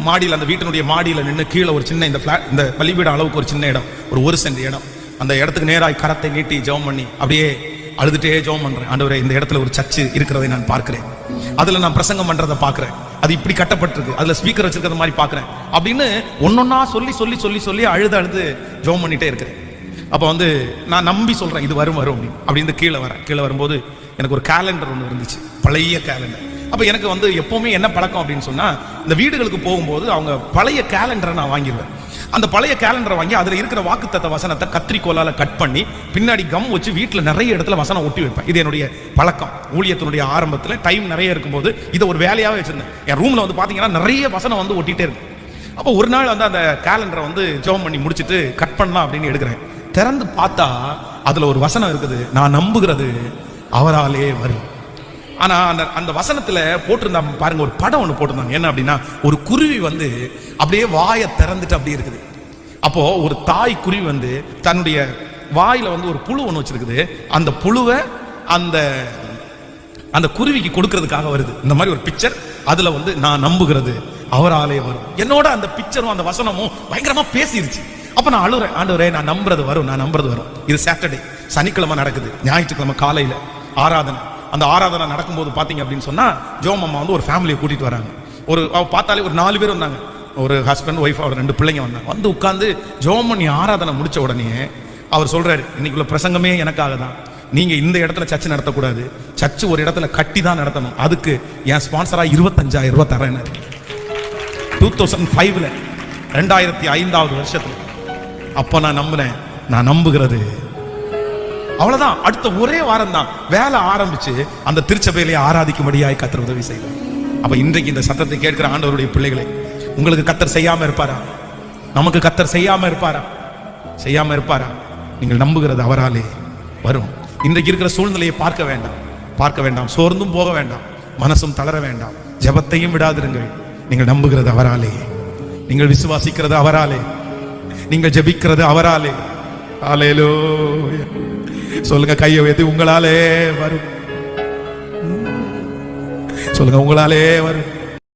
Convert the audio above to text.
மாடியில், அந்த வீட்டினுடைய மாடியில் நின்று கீழே ஒரு சின்ன இந்த பள்ளிபீட அளவுக்கு ஒரு சின்ன இடம், ஒரு சென்ட் இடம். அந்த இடத்துக்கு நேராக கரத்தை நீட்டி ஜெபம் பண்ணி அப்படியே அழுதுட்டே ஜெபம் பண்றேன். ஆண்டவரே, இந்த இடத்துல ஒரு சர்ச்சு இருக்கிறதை நான் பார்க்கிறேன், அதுல நான் பிரசங்கம் பண்றதை பார்க்கிறேன், அது இப்படி கட்டப்பட்டிருக்கு, அதுல ஸ்பீக்கர் வச்சிருக்கிற மாதிரி பார்க்கிறேன் அப்படின்னு ஒன்னொன்னா சொல்லி சொல்லி சொல்லி சொல்லி அழுது ஜெபம் பண்ணிட்டே இருக்கிறேன். அப்போ நான் நம்பி சொல்றேன், இது வரும் அப்படின்னு கீழே வரும்போது எனக்கு ஒரு கேலண்டர் ஒன்று இருந்துச்சு, பழைய கேலண்டர். அப்போ எனக்கு எப்பவுமே என்ன பழக்கம் அப்படின்னு சொன்னா, இந்த வீடுகளுக்கு போகும்போது அவங்க பழைய கேலண்டரை நான் வாங்கிடுவேன். அந்த பழைய கேலண்டரை வாங்கி அதில் இருக்கிற வாக்குத்தத்த வசனத்தை கத்திரிக்கோலால கட் பண்ணி பின்னாடி கம் வச்சு வீட்டில் நிறைய இடத்துல வசனம் ஒட்டி வைப்பேன். இது என்னுடைய பழக்கம். ஊழியத்தினுடைய ஆரம்பத்தில் டைம் நிறைய இருக்கும்போது இதை ஒரு வேலையாகவே வச்சிருந்தேன். என் ரூம்ல பார்த்தீங்கன்னா நிறைய வசனம் ஒட்டிகிட்டே இருக்கு. அப்போ ஒரு நாள் அந்த கேலண்டரை ஜெபம் பண்ணி முடிச்சுட்டு கட் பண்ணலாம் அப்படின்னு எடுக்கிறேன். திறந்து பார்த்தா அதுல ஒரு வசனம் இருக்குது, நான் நம்புகிறது அவராலே வரும். ஆனா அந்த வசனத்துல போட்டிருந்தாங்க பாருங்க, ஒரு படம் ஒண்ணு போட்டிருந்தாங்க. என்ன அப்படின்னா, ஒரு குருவி அப்படியே வாயை திறந்துட்டு அப்படியே இருக்குது. அப்போ ஒரு தாய் குருவி தன்னுடைய வாயில ஒரு புழு ஒண்ணு வச்சிருக்குது. அந்த புழுவை அந்த குருவிக்கு கொடுக்கறதுக்காக வருது. இந்த மாதிரி ஒரு பிக்சர். அதுல நான் நம்புகிறது அவராலே வரும். என்னோட அந்த பிக்சரும் அந்த வசனமும் பயங்கரமா பேசிருச்சு. அப்ப நான் அழுறேன், ஆண்டவரே, நான் நம்புறது வரும். இது சாட்டர்டே, சனிக்கிழமை நடக்குது. ஞாயிற்றுக்கிழமை காலையில ஆராதனை. அந்த ஆராதனை நடக்கும்போது பாத்தீங்க அப்படின்னு சொன்னா, ஜோம் அம்மா ஒரு ஃபேமிலியை கூட்டிட்டு வராங்க. பார்த்தாலே ஒரு 4 பேர் வந்தாங்க. ஒரு ஹஸ்பண்ட், ஒய்ஃப், அவர் 2 பிள்ளைங்க வந்தாங்க. உட்கார்ந்து ஜோம் பண்ணி ஆராதனை முடிச்ச உடனே அவர் சொல்றாரு, இன்னைக்குள்ள பிரசங்கமே எனக்காக தான். நீங்க இந்த இடத்துல சர்ச்சை நடத்தக்கூடாது, சர்ச்சு ஒரு இடத்துல கட்டி தான் நடத்தணும். அதுக்கு என் ஸ்பான்சரா 25,000 ரூபாய் தரேன். 2005 2005வது வருஷத்துல. அப்ப நான் நம்பினேன், நான் நம்புகிறது அவ்வளவுதான். அடுத்த ஒரே வாரம் தான் வேலை ஆரம்பிச்சு அந்த திருச்சபையிலேயே ஆராதிக்கும்படியாய் கர்த்தர் உதவி செய்தார். அப்ப இன்றைக்கு இந்த சத்தத்தை கேட்கிற ஆண்டவருடைய பிள்ளைகளை, உங்களுக்கு கர்த்தர் செய்யாம இருப்பாரா? நமக்கு கர்த்தர் செய்யாம இருப்பாரா? நீங்கள் நம்புகிறது அவராலே வரும். இன்றைக்கு இருக்கிற சூழ்நிலையை பார்க்க வேண்டாம், சோர்ந்தும் போக வேண்டாம், மனசும் தளர வேண்டாம், ஜெபத்தையும் விடாதிருங்கள். நீங்கள் நம்புகிறது அவராலே, நீங்கள் விசுவாசிக்கிறது அவராலே, நீங்கள் ஜெபிக்கிறது அவராலே. அல்லேலூயா. சொல்லுங்க, கையை உயர்த்தி, உங்களாலே வரும். சொல்லுங்க, உங்களாலே வரும்.